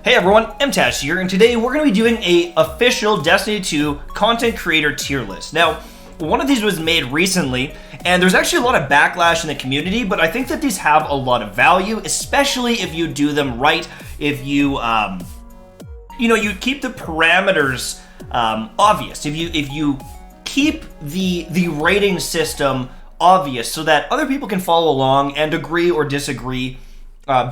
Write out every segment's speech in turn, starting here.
Hey everyone, MTash here, and today we're going to be doing a official Destiny 2 content creator tier list. Now, one of these was made recently, and there's actually a lot of backlash in the community, but I think that these have a lot of value, especially if you do them right, if you, you keep the parameters obvious, if you keep the rating system obvious so that other people can follow along and agree or disagree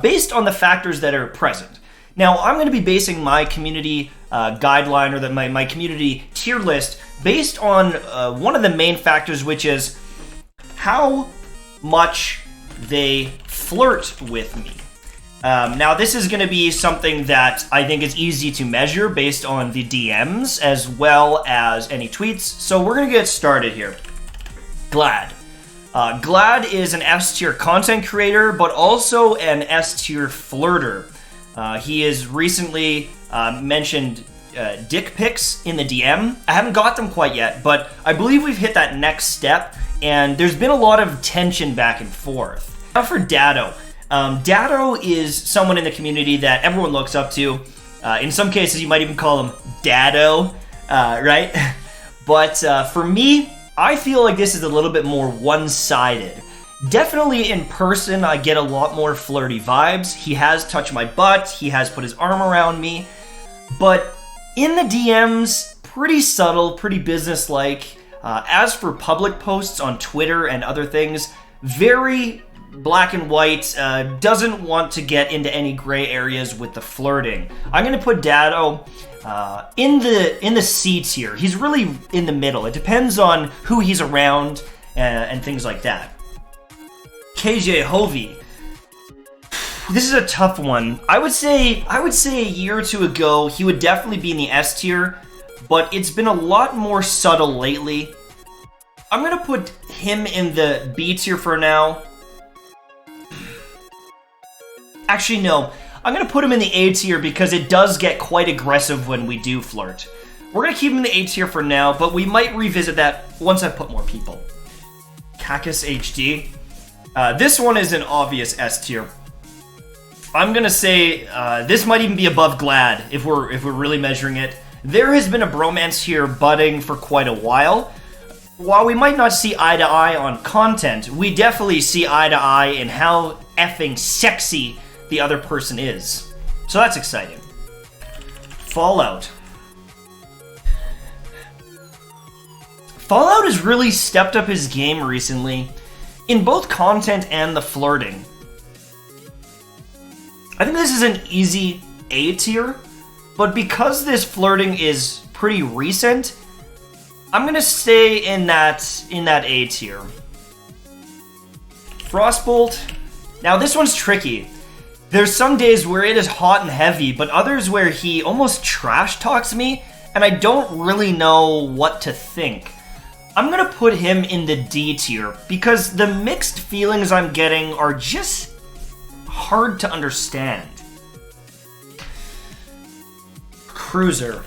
based on the factors that are present. Now, I'm going to be basing my community guideline or my community tier list based on one of the main factors, which is how much they flirt with me. Now, this is going to be something that I think is easy to measure based on the DMs as well as any tweets. So we're going to get started here. Glad. Glad is an S tier content creator, but also an S tier flirter. He has recently mentioned dick pics in the DM. I haven't got them quite yet, but I believe we've hit that next step, and there's been a lot of tension back and forth. Now for Dado. Dado is someone in the community that everyone looks up to. In some cases, you might even call him Dado, right? But for me, I feel like this is a little bit more one-sided. Definitely in person, I get a lot more flirty vibes. He has touched my butt, he has put his arm around me, but in the DMs, pretty subtle, pretty businesslike. As for public posts on Twitter and other things, very black and white, doesn't want to get into any gray areas with the flirting. I'm gonna put Dado in the C tier. He's really in the middle. It depends on who he's around and things like that. KJ Hovey. This is a tough one. I would say a year or two ago he would definitely be in the S tier, but it's been a lot more subtle lately. I'm gonna put him in the B tier for now. Actually, no. I'm gonna put him in the A tier because it does get quite aggressive when we do flirt. We're gonna keep him in the A tier for now, but we might revisit that once I put more people. Cactus HD. This one is an obvious S tier. I'm gonna say this might even be above Glad if we're really measuring it. There has been a bromance here budding for quite a while. While we might not see eye to eye on content, we definitely see eye to eye in how effing sexy the other person is. So that's exciting. Fallout. Fallout has really stepped up his game recently in both content and the flirting. I think this is an easy A tier, but because this flirting is pretty recent, I'm gonna stay in that A tier. Frostbolt. Now this one's tricky. There's some days where it is hot and heavy, but others where he almost trash talks me, and I don't really know what to think. I'm gonna put him in the D tier because the mixed feelings I'm getting are just hard to understand. Cruiser.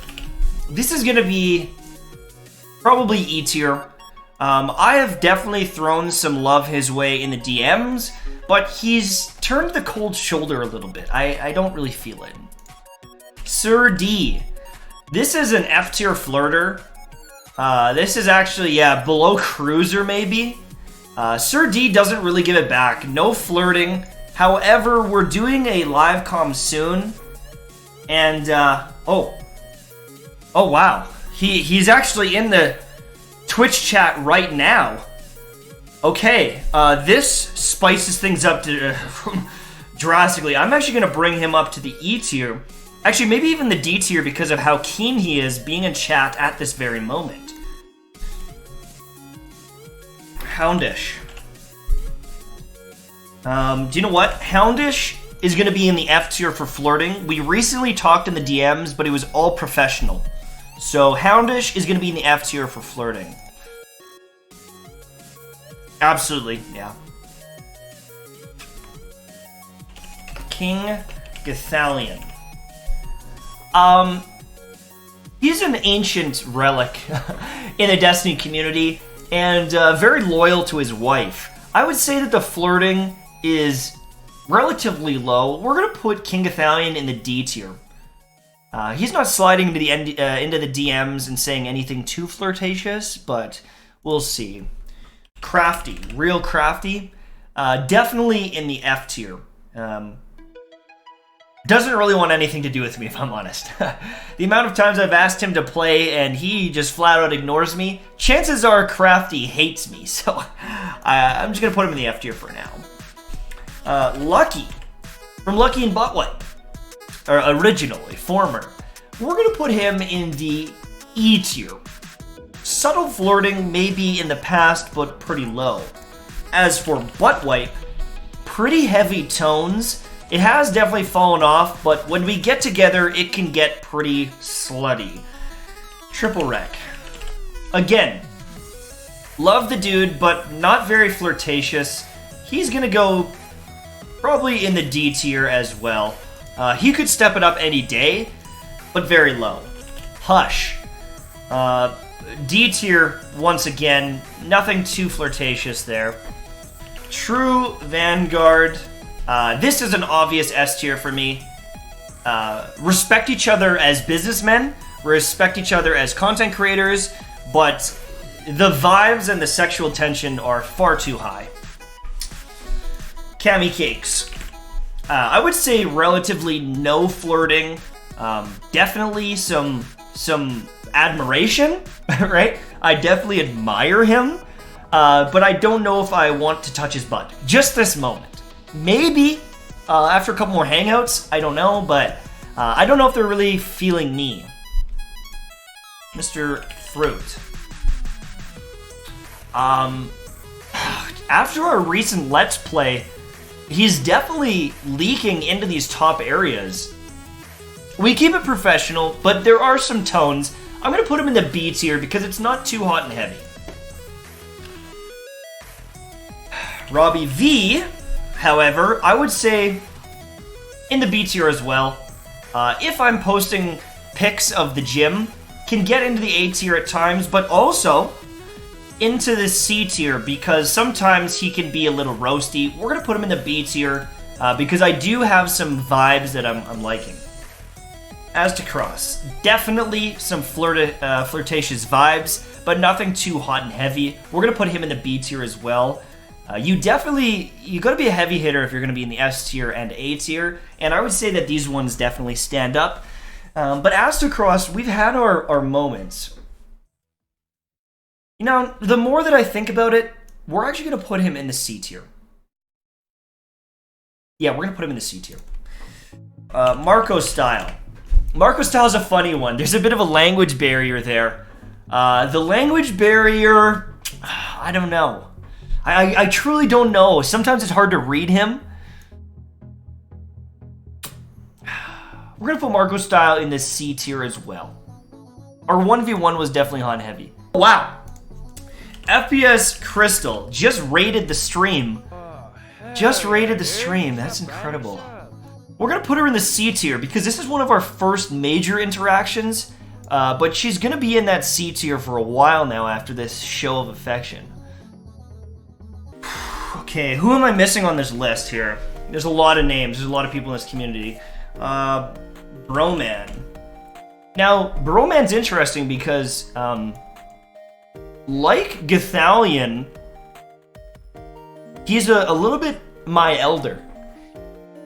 This is gonna be probably E tier. I have definitely thrown some love his way in the DMs, but he's turned the cold shoulder a little bit. I don't really feel it. Sir D. This is an F tier flirter. This is actually, below Cruiser maybe. Sir D doesn't really give it back. No flirting. However, we're doing a live comm soon. And, oh wow. He's actually in the Twitch chat right now. Okay, this spices things up to, drastically. I'm actually going to bring him up to the E tier. Actually, maybe even the D tier because of how keen he is being in chat at this very moment. Houndish. Do you know what? Houndish is going to be in the F tier for flirting. We recently talked in the DMs, but it was all professional. So Houndish is going to be in the F tier for flirting. Absolutely, yeah. King Gathalion. He's an ancient relic in the Destiny community and very loyal to his wife. I would say that the flirting is relatively low. We're going to put King Gathalion in the D tier. He's not sliding into the DMs and saying anything too flirtatious, but we'll see. Crafty, real crafty. Definitely in the F tier. Doesn't really want anything to do with me, if I'm honest. The amount of times I've asked him to play and he just flat out ignores me, chances are Crafty hates me, so I'm just going to put him in the F tier for now. Lucky, from Lucky and Buttwipe, or originally, former. We're going to put him in the E tier. Subtle flirting may be in the past, but pretty low. As for Buttwipe, pretty heavy tones. It has definitely fallen off, but when we get together, it can get pretty slutty. Triple Wreck. Again, love the dude, but not very flirtatious. He's gonna go probably in the D tier as well. He could step it up any day, but very low. Hush. D tier, once again, nothing too flirtatious there. True Vanguard. This is an obvious S tier for me. Respect each other as businessmen, respect each other as content creators, but the vibes and the sexual tension are far too high. Cami Cakes. I would say relatively no flirting. Definitely some admiration, right? I definitely admire him, but I don't know if I want to touch his butt. Just this moment. Maybe after a couple more hangouts, I don't know, but I don't know if they're really feeling me. Mr. Fruit. After our recent Let's Play, he's definitely leaking into these top areas. We keep it professional, but there are some tones. I'm going to put him in the B tier because it's not too hot and heavy. Robbie V, however, I would say in the B tier as well. If I'm posting pics of the gym, can get into the A tier at times, but also into the C tier because sometimes he can be a little roasty. We're going to put him in the B tier because I do have some vibes that I'm liking. As to Cross, definitely some flirtatious vibes, but nothing too hot and heavy. We're going to put him in the B tier as well. You got to be a heavy hitter if you're going to be in the S tier and A tier, and I would say that these ones definitely stand up. But as to Cross, we've had our moments. You know, the more that I think about it, we're actually going to put him in the C tier. Yeah, we're going to put him in the C tier. Marco Style. Marco Style is a funny one. There's a bit of a language barrier there. The language barrier, I don't know. I truly don't know. Sometimes it's hard to read him. We're going to put Marco Style in the C tier as well. Our 1v1 was definitely hot and heavy. Wow. FPS Crystal just rated the stream. Just rated the stream. That's incredible. We're going to put her in the C tier because this is one of our first major interactions. But she's going to be in that C tier for a while now after this show of affection. Okay, who am I missing on this list here? There's a lot of names. There's a lot of people in this community. Broman. Now, Broman's interesting because, like Gathalion, he's a little bit my elder.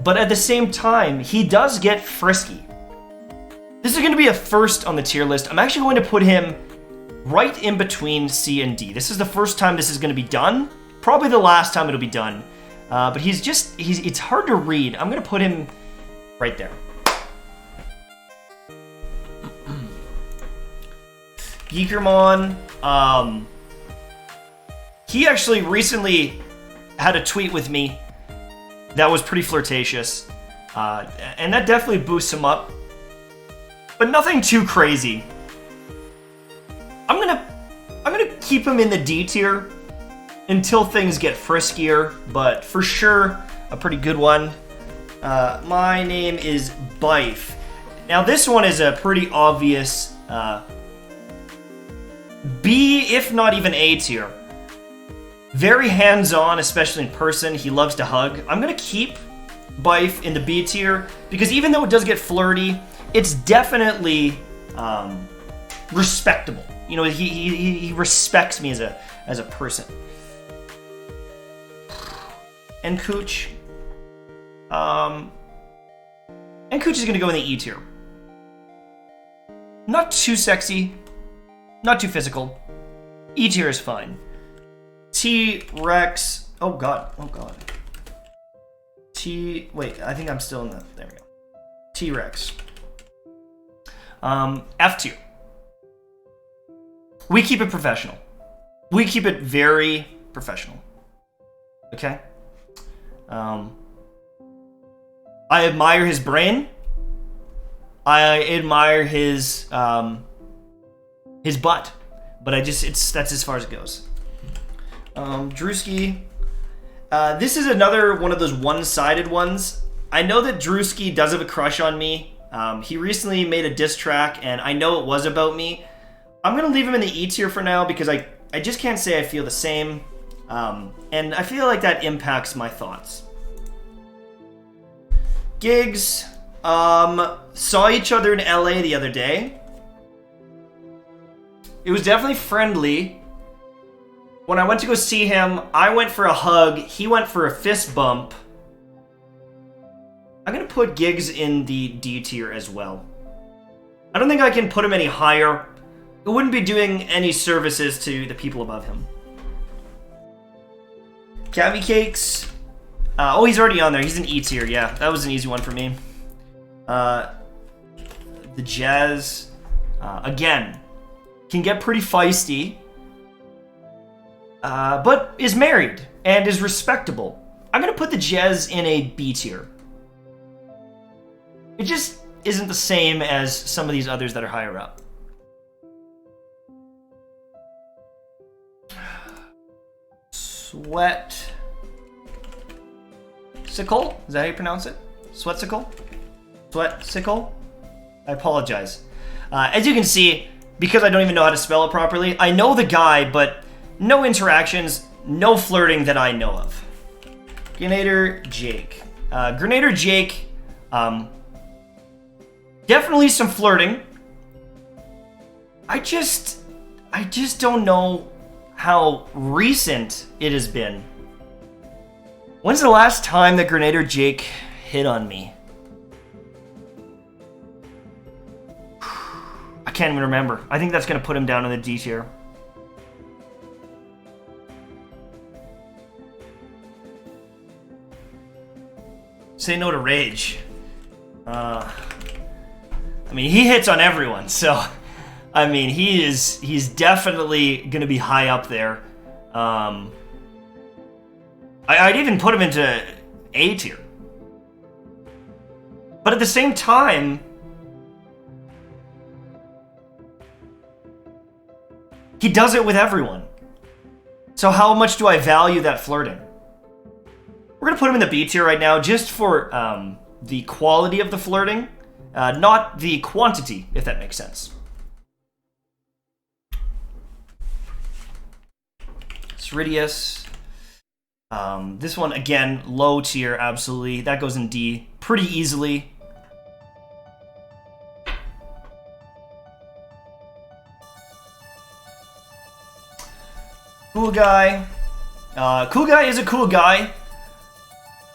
But at the same time, he does get frisky. This is going to be a first on the tier list. I'm actually going to put him right in between C and D. This is the first time this is going to be done. Probably the last time it'll be done. But it's hard to read. I'm going to put him right there. Geekermon. He actually recently had a tweet with me that was pretty flirtatious. And that definitely boosts him up. But nothing too crazy. I'm gonna keep him in the D tier until things get friskier, but for sure a pretty good one. My name is Bife. Now this one is a pretty obvious B, if not even A tier. Very hands-on, especially in person. He loves to hug. I'm gonna keep Bife in the B tier because even though it does get flirty, it's definitely respectable. You know, he respects me as a person. And Cooch. And Cooch is gonna go in the E tier. Not too sexy, not too physical. E tier is fine. T-Rex. Oh god. Wait, I think I'm still in the. There we go. T-Rex. F tier. We keep it professional. We keep it very professional. Okay? I admire his brain. I admire his butt. But that's as far as it goes. Drewski. This is another one of those one-sided ones. I know that Drewski does have a crush on me. He recently made a diss track, and I know it was about me. I'm going to leave him in the E tier for now because I just can't say I feel the same. And I feel like that impacts my thoughts. Gigs. Saw each other in LA the other day. It was definitely friendly. When I went to go see him, I went for a hug. He went for a fist bump. I'm going to put Gigs in the D tier as well. I don't think I can put him any higher. It wouldn't be doing any services to the people above him. Cavi Cakes. Oh, he's already on there. He's an E tier. Yeah, that was an easy one for me. The Jazz. Again, can get pretty feisty. But is married and is respectable. I'm going to put the Jez in a B tier. It just isn't the same as some of these others that are higher up. Sweat. Sickle? Is that how you pronounce it? Sweatsicle? Sweatsicle? I apologize. As you can see, because I don't even know how to spell it properly, I know the guy, but no interactions, no flirting that I know of. Grenader Jake. Grenader Jake, definitely some flirting. I just don't know how recent it has been. When's the last time that Grenader Jake hit on me? I can't even remember. I think that's going to put him down in the D tier. Say no to Rage. I mean, he hits on everyone, so I mean, he's definitely gonna be high up there. I'd even put him into A tier. But at the same time, he does it with everyone. So how much do I value that flirting? We're going to put him in the B tier right now just for the quality of the flirting, not the quantity, if that makes sense. Ceridius. This one, again, low tier, absolutely. That goes in D pretty easily. Cool guy. Cool guy is a cool guy.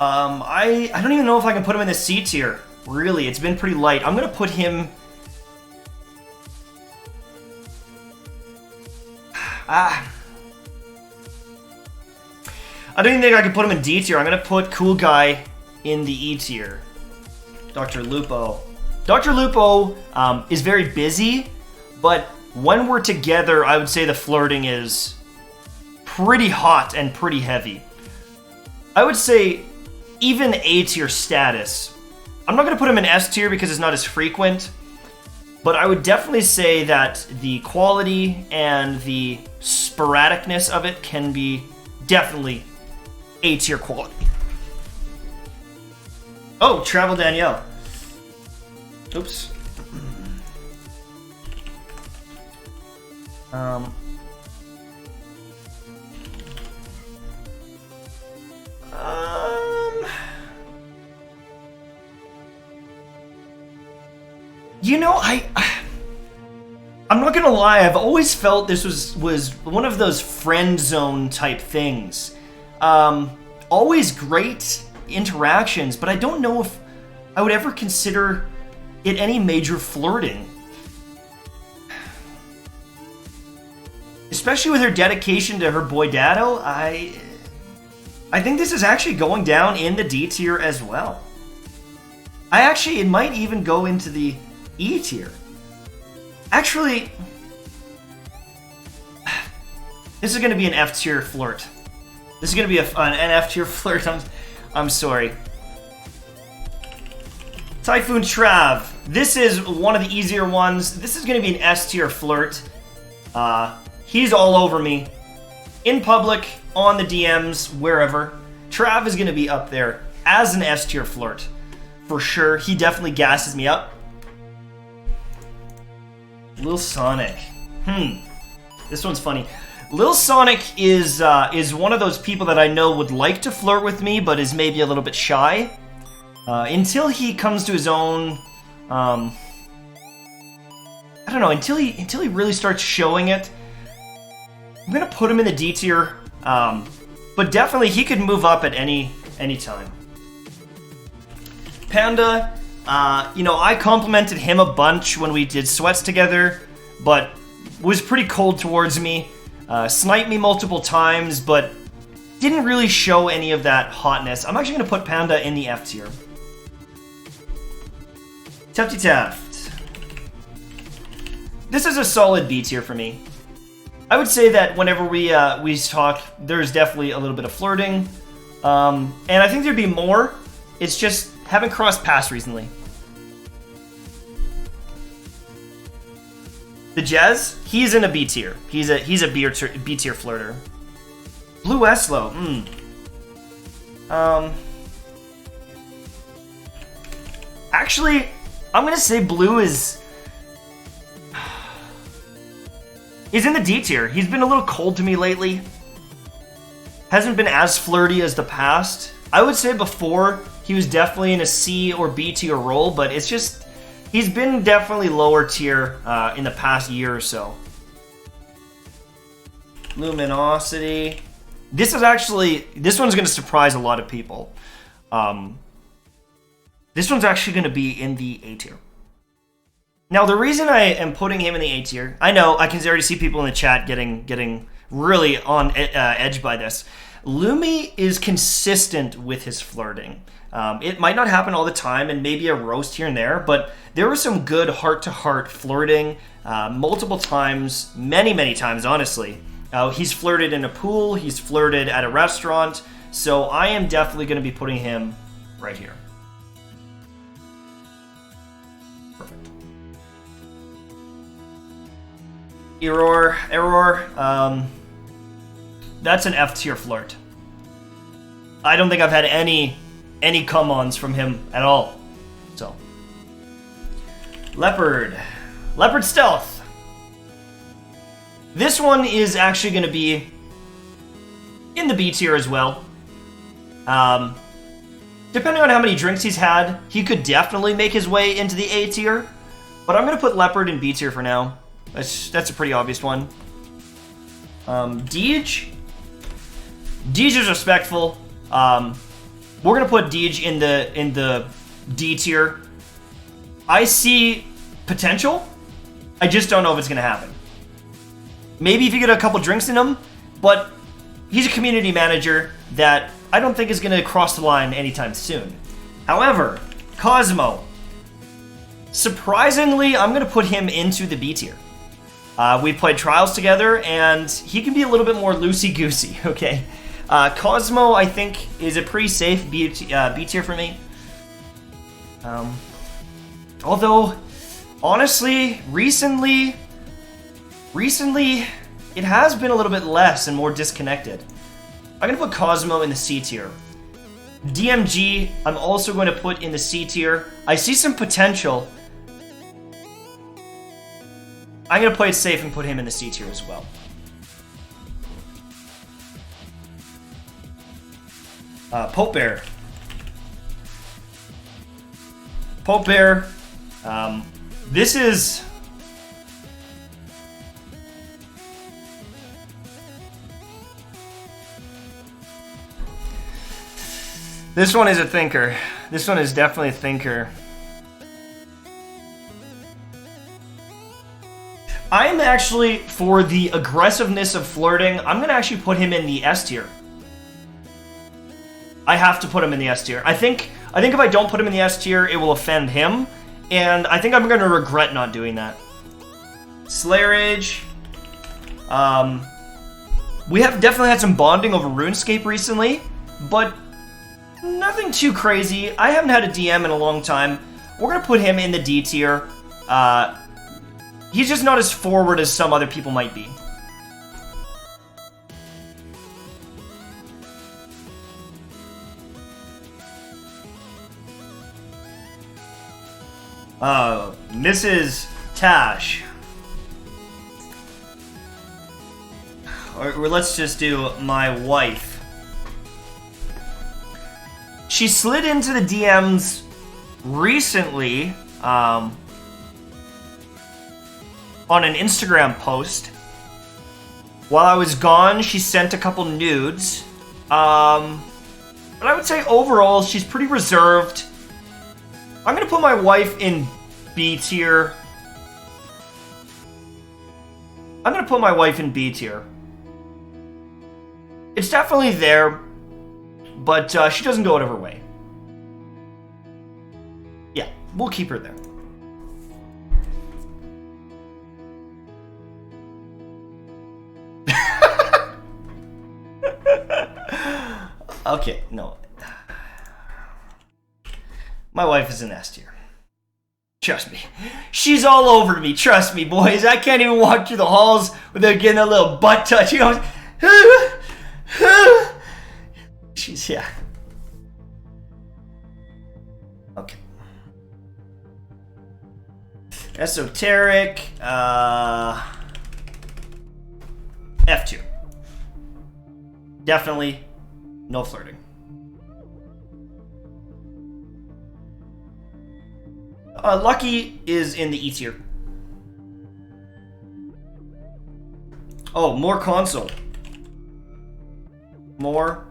I don't even know if I can put him in the C tier. Really, it's been pretty light. I'm gonna put him. I don't even think I can put him in D tier. I'm gonna put cool guy in the E tier. Dr. Lupo. Dr. Lupo is very busy, but when we're together, I would say the flirting is pretty hot and pretty heavy. I would say even A tier status. I'm not going to put him in S tier because it's not as frequent, but I would definitely say that the quality and the sporadicness of it can be definitely A tier quality. Oh, Travel Danielle. Oops. You know, I'm not gonna lie, I've always felt this was one of those friend zone type things. Always great interactions, but I don't know if I would ever consider it any major flirting. Especially with her dedication to her boy Dado, I think this is actually going down in the D tier as well. It might even go into the E tier. Actually, this is going to be an F tier flirt. This is going to be an F tier flirt. I'm sorry. Typhoon Trav. This is one of the easier ones. This is going to be an S tier flirt. He's all over me. In public, on the DMs, wherever. Trav is going to be up there as an S tier flirt. For sure. He definitely gasses me up. Lil Sonic. This one's funny. Lil Sonic is one of those people that I know would like to flirt with me, but is maybe a little bit shy. Until he comes to his own, I don't know, until he really starts showing it. I'm gonna put him in the D tier, but definitely he could move up at any time. Panda, you know, I complimented him a bunch when we did sweats together, but was pretty cold towards me. Sniped me multiple times, but didn't really show any of that hotness. I'm actually gonna put Panda in the F tier. Tefty Taft. This is a solid B tier for me. I would say that whenever we talk, there's definitely a little bit of flirting, and I think there'd be more. It's just haven't crossed paths recently. The Jez, he's in a B tier. He's a B tier flirter. Blue Eslo, actually, I'm gonna say Blue is he's in the D tier. He's been a little cold to me lately. Hasn't been as flirty as the past. I would say before he was definitely in a C or B tier role, but it's just he's been definitely lower tier in the past year or so. Luminosity. This one's going to surprise a lot of people. This one's actually going to be in the A tier. Now, the reason I am putting him in the A tier, I know I can already see people in the chat getting really on edge by this. Lumi is consistent with his flirting. It might not happen all the time, and maybe a roast here and there, but there was some good heart-to-heart flirting multiple times, many times, honestly. He's flirted in a pool, he's flirted at a restaurant, so I am definitely going to be putting him right here. Perfect. Error. That's an F tier flirt. I don't think I've had any come-ons from him at all. So, Leopard Stealth. This one is actually going to be in the B tier as well. Depending on how many drinks he's had, he could definitely make his way into the A tier. But I'm going to put Leopard in B tier for now. That's a pretty obvious one. Deej is respectful. We're gonna put Deej in the D tier. I see potential. I just don't know if it's gonna happen. Maybe if you get a couple drinks in him, but he's a community manager that I don't think is gonna cross the line anytime soon. However, Cosmo. Surprisingly, I'm gonna put him into the B tier. We played trials together, and he can be a little bit more loosey-goosey, okay? Cosmo, I think, is a pretty safe B tier for me. Although, honestly, recently, it has been a little bit less and more disconnected. I'm going to put Cosmo in the C tier. DMG, I'm also going to put in the C tier. I see some potential. I'm going to play it safe and put him in the C tier as well. Pope Bear. This is... This one is a thinker. This one is definitely a thinker. I'm actually, for the aggressiveness of flirting, I'm gonna actually put him in the S tier. I have to put him in the S tier. I think if I don't put him in the S tier, it will offend him, and I think I'm gonna regret not doing that. Slayer Age. We have definitely had some bonding over RuneScape recently, but nothing too crazy. I haven't had a DM in a long time. We're gonna put him in the D tier. He's just not as forward as some other people might be. Mrs. Tash. Or let's just do my wife. She slid into the DMs recently, on an Instagram post. While I was gone, she sent a couple nudes. But I would say overall, she's pretty reserved. I'm gonna put my wife in B tier. I'm gonna put my wife in B tier. It's definitely there, but she doesn't go out of her way. Yeah, we'll keep her there. Okay, no. My wife is an S tier. Trust me. She's all over me. Trust me, boys. I can't even walk through the halls without getting a little butt touch. She goes, she's, yeah. Okay. Esoteric. F tier. Definitely no flirting. Lucky is in the E tier. Oh, more console. More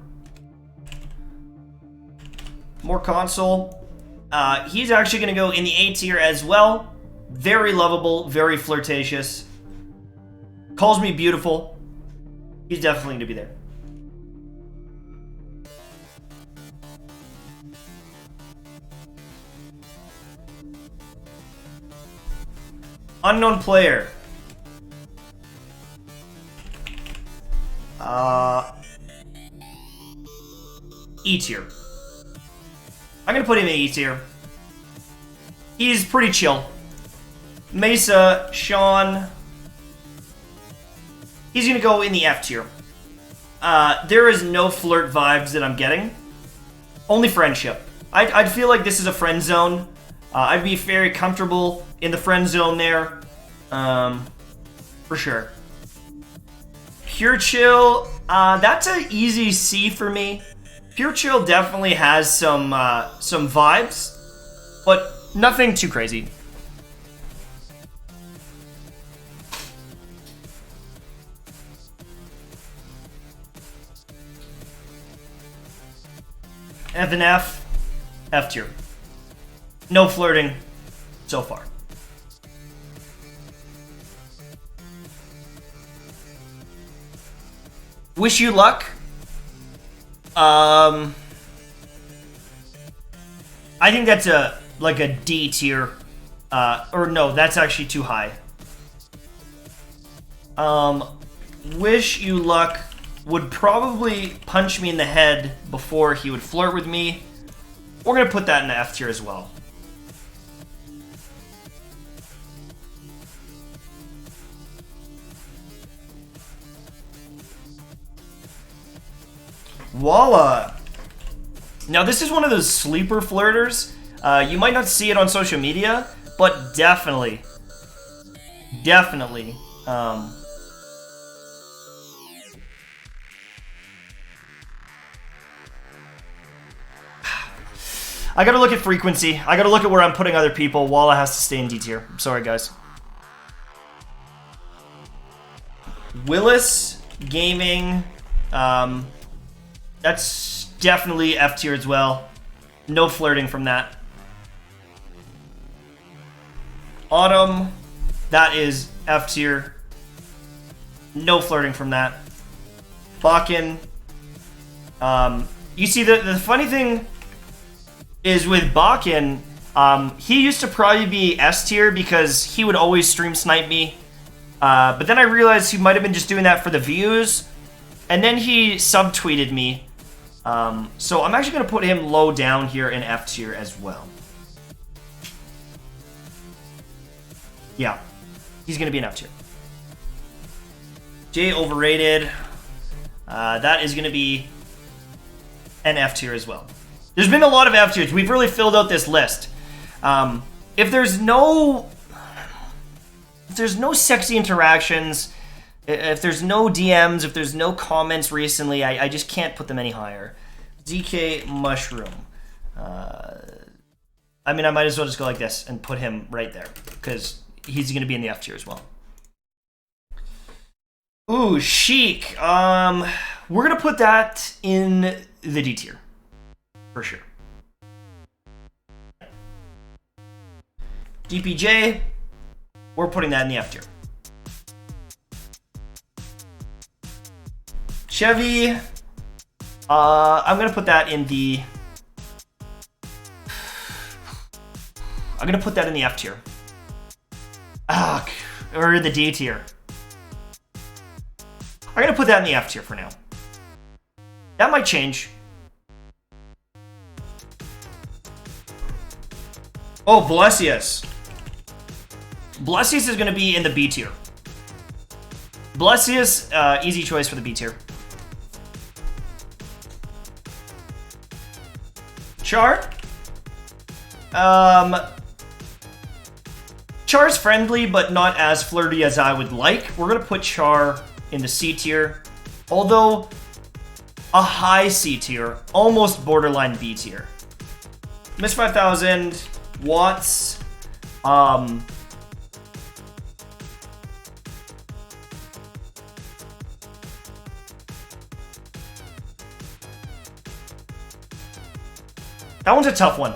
console. He's actually going to go in the A tier as well. Very lovable, very flirtatious. Calls me beautiful. He's definitely going to be there. Unknown player. E tier. I'm gonna put him in E tier. He's pretty chill. Mesa, Sean. He's gonna go in the F tier. There is no flirt vibes that I'm getting. Only friendship. I'd feel like this is a friend zone. I'd be very comfortable in the friend zone there. For sure. Pure Chill, that's an easy C for me. Pure Chill definitely has some vibes, but nothing too crazy. Evan F tier. No flirting so far. Wish you luck. I think that's a D tier. Or no, that's actually too high. Wish you luck would probably punch me in the head before he would flirt with me. We're gonna put that in the F tier as well. Walla. Now this is one of those sleeper flirters. You might not see it on social media, but definitely. I gotta look at frequency. I gotta look at where I'm putting other people. Walla has to stay in D tier. I'm sorry, guys. Willis Gaming. That's definitely F tier as well. No flirting from that. Autumn. That is F tier. No flirting from that. Bakken. You see, the funny thing is with Bakken, he used to probably be S tier because he would always stream snipe me. But then I realized he might have been just doing that for the views. And then he subtweeted me. So I'm actually going to put him low down here in F tier as well. Yeah, he's going to be an F tier. Jay overrated. That is going to be an F tier as well. There's been a lot of F tiers. We've really filled out this list. If there's no sexy interactions, if there's no DMs, if there's no comments recently, I just can't put them any higher. ZK Mushroom. I mean, I might as well just go like this and put him right there because he's going to be in the F tier as well. Ooh, Chic. We're going to put that in the D tier. For sure. DPJ. We're putting that in the F tier. Chevy. I'm going to put that in the... I'm going to put that in the F tier. Or the D tier. I'm going to put that in the F tier for now. That might change. Oh, Blessius. Blessius is going to be in the B tier. Blessius, easy choice for the B tier. Char. Char's friendly, but not as flirty as I would like. We're going to put Char in the C tier. Although, a high C tier. Almost borderline B tier. Miss 5000. Watts. That one's a tough one.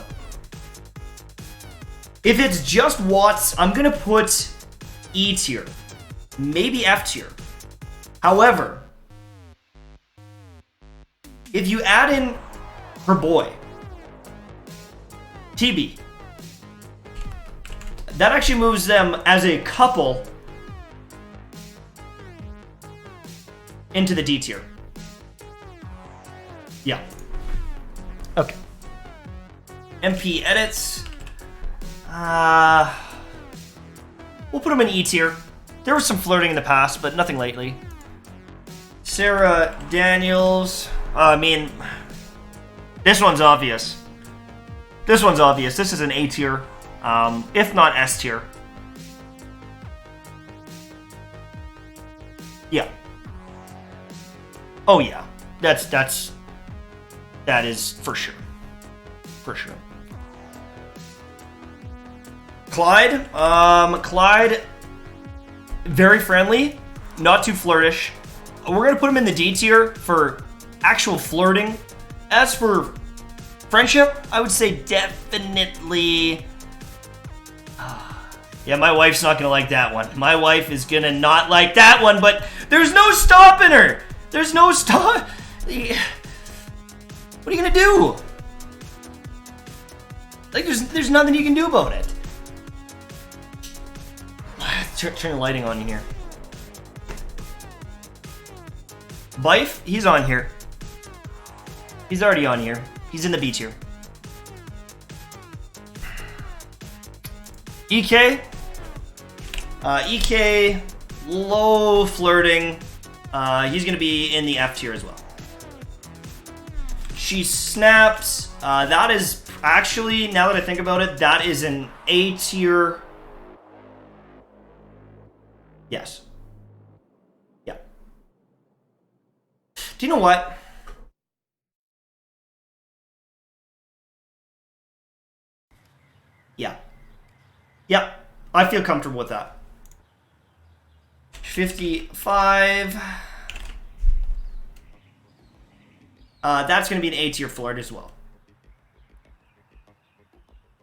If it's just Watts, I'm going to put E tier. Maybe F tier. However, if you add in her boy, TB, that actually moves them as a couple into the D tier. Yeah. Okay. MP edits. We'll put them in E tier. There was some flirting in the past, but nothing lately. Sarah Daniels. I mean, this one's obvious. This one's obvious. This is an A tier, if not S tier. Yeah. Oh yeah. That is for sure. For sure. Clyde. Clyde, very friendly, not too flirtish. We're gonna put him in the D tier for actual flirting. As for friendship, I would say definitely. Yeah, my wife's not gonna like that one. My wife is gonna not like that one, but there's no stopping her. There's no stop. What are you gonna do? Like, there's nothing you can do about it. Turn the lighting on in here. Bife, he's on here. He's already on here. He's in the B tier. EK. EK, low flirting. He's going to be in the F tier as well. She snaps. That is actually, now that I think about it, that is an A tier. Yes. Yeah. Do you know what? Yep, I feel comfortable with that. 55. That's going to be an A tier flirt as well.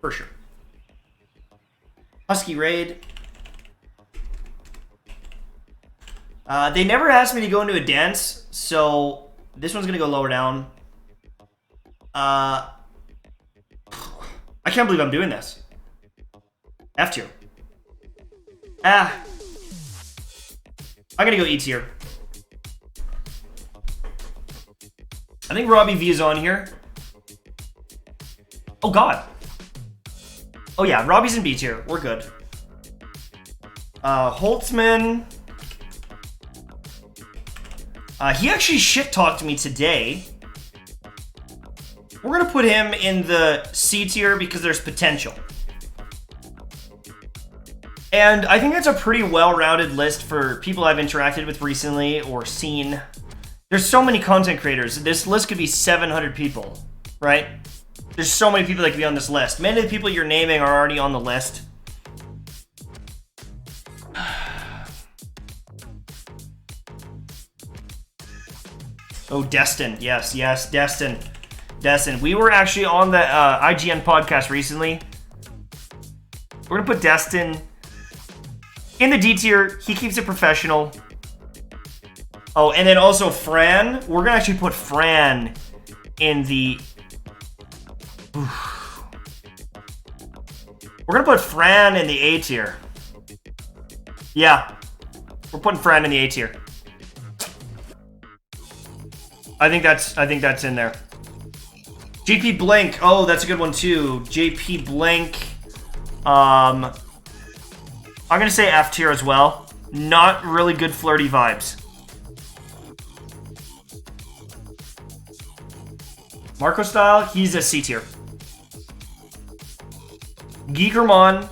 For sure. Husky Raid. They never asked me to go into a dance, so this one's going to go lower down. I can't believe I'm doing this. F tier. I'm going to go E tier. I think Robbie V is on here. Oh, God. Oh, yeah. Robbie's in B tier. We're good. Holtzman. He actually shit-talked me today. We're going to put him in the C tier because there's potential. And I think that's a pretty well-rounded list for people I've interacted with recently or seen. There's so many content creators. This list could be 700 people, right? There's so many people that could be on this list. Many of the people you're naming are already on the list. Oh, Destin. Yes, Destin. Destin. We were actually on the IGN podcast recently. We're going to put Destin in the D tier. He keeps it professional. Oh, and then also Fran. We're going to actually put Fran in the... Oof. We're going to put Fran in the A tier. Yeah. We're putting Fran in the A tier. I think that's in there. JP Blank. Oh, that's a good one too. JP Blank. I'm going to say F tier as well. Not really good flirty vibes. Marco Style, he's a C tier. Geekermon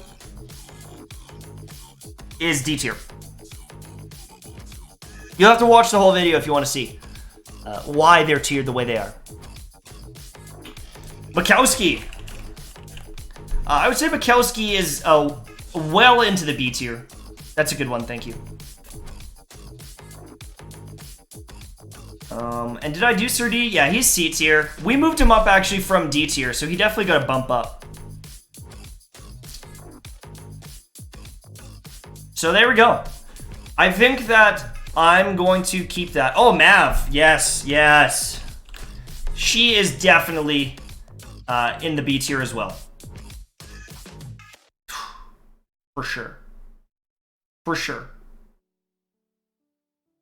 is D tier. You'll have to watch the whole video if you want to see why they're tiered the way they are. Bukowski. I would say Bukowski is well into the B tier. That's a good one, thank you. And did I do Sir D? Yeah, he's C tier. We moved him up actually from D tier, so he definitely got a bump up. So there we go. I think that I'm going to keep that. Oh, Mav. Yes. She is definitely in the B tier as well. For sure.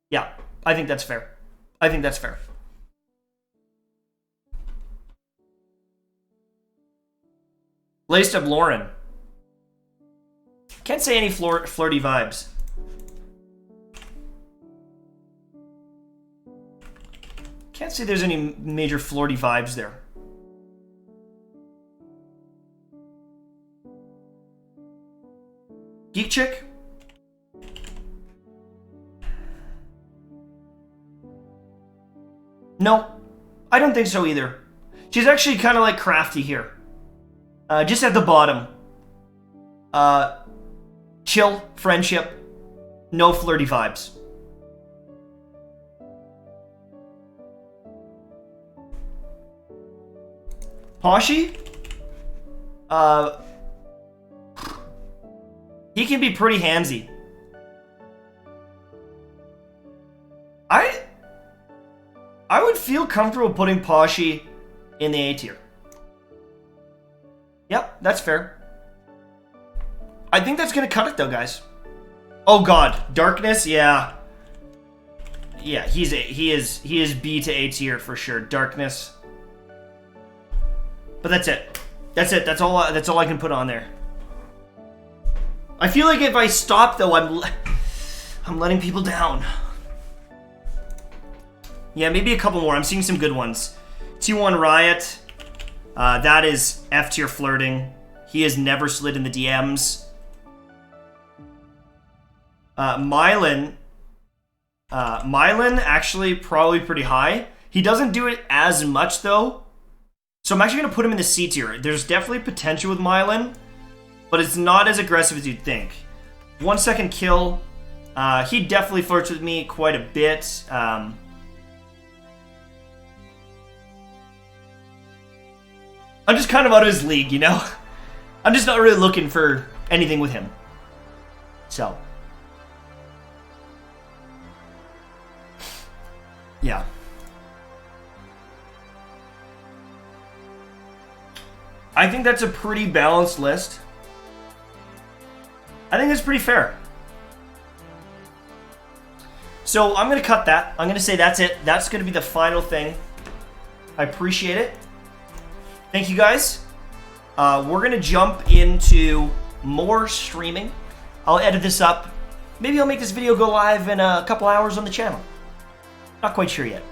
Yeah, I think that's fair. Laced up Lauren. Can't say any flirty vibes. Can't say there's any major flirty vibes there. Geek Chick? No, I don't think so either. She's actually kind of like Crafty here. Just at the bottom. Chill, friendship, no flirty vibes. Poshy? He can be pretty handsy. I would feel comfortable putting Poshy in the A tier. Yep, that's fair. I think that's gonna cut it though, guys. Oh God, Darkness, yeah. Yeah, he is B to A tier for sure. Darkness. But that's it. That's all I can put on there. I feel like if I stop though, I'm letting people down. Yeah, maybe a couple more. I'm seeing some good ones. T1 Riot. That is F tier flirting. He has never slid in the DMs. Mylan actually probably pretty high. He doesn't do it as much though. So I'm actually going to put him in the C tier. There's definitely potential with Mylan, but it's not as aggressive as you'd think. 1 second kill. He definitely flirts with me quite a bit. I'm just kind of out of his league, you know? I'm just not really looking for anything with him. So. Yeah. I think that's a pretty balanced list. I think that's pretty fair. So I'm going to cut that. I'm going to say that's it. That's going to be the final thing. I appreciate it. Thank you guys. We're going to jump into more streaming. I'll edit this up. Maybe I'll make this video go live in a couple hours on the channel. Not quite sure yet.